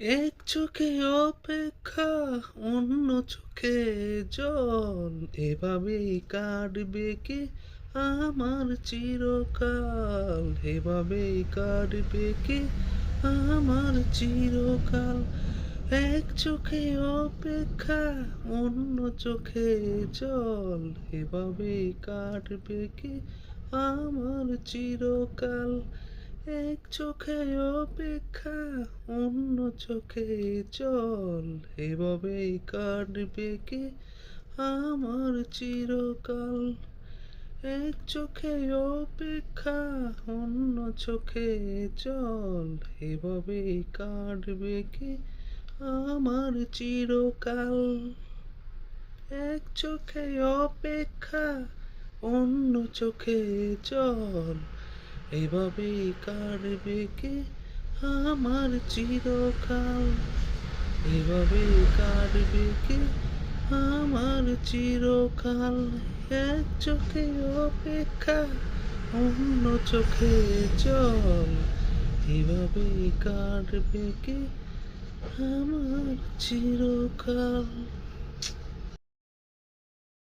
এক চোখে অপেক্ষা, অন্য চোখে জল, এভাবেই কাটবে কি আমার চিরকাল, এভাবেই কাটবে কি আমার চিরকাল। এক চোখে অপেক্ষা, অন্য চোখে জল, এভাবেই কাটবে কি আমার চিরকাল। এক চোখে অপেক্ষা, অন্য চোখে জল, এভাবেই কাটবে কি আমার চিরকাল। এক চোখে অপেক্ষা, অন্য চোখে জল, এভাবেই কাটবে কি আমার চিরকাল। এক চোখে অপেক্ষা, অন্য চোখে জল, এভাবেই কাটবে কি আমার চিরকাল, এভাবেই কাটবে কি আমার চিরকাল। এক চোখে অপেক্ষা, অন্য চোখে জল, এভাবেই কাটবে কি আমার চিরকাল।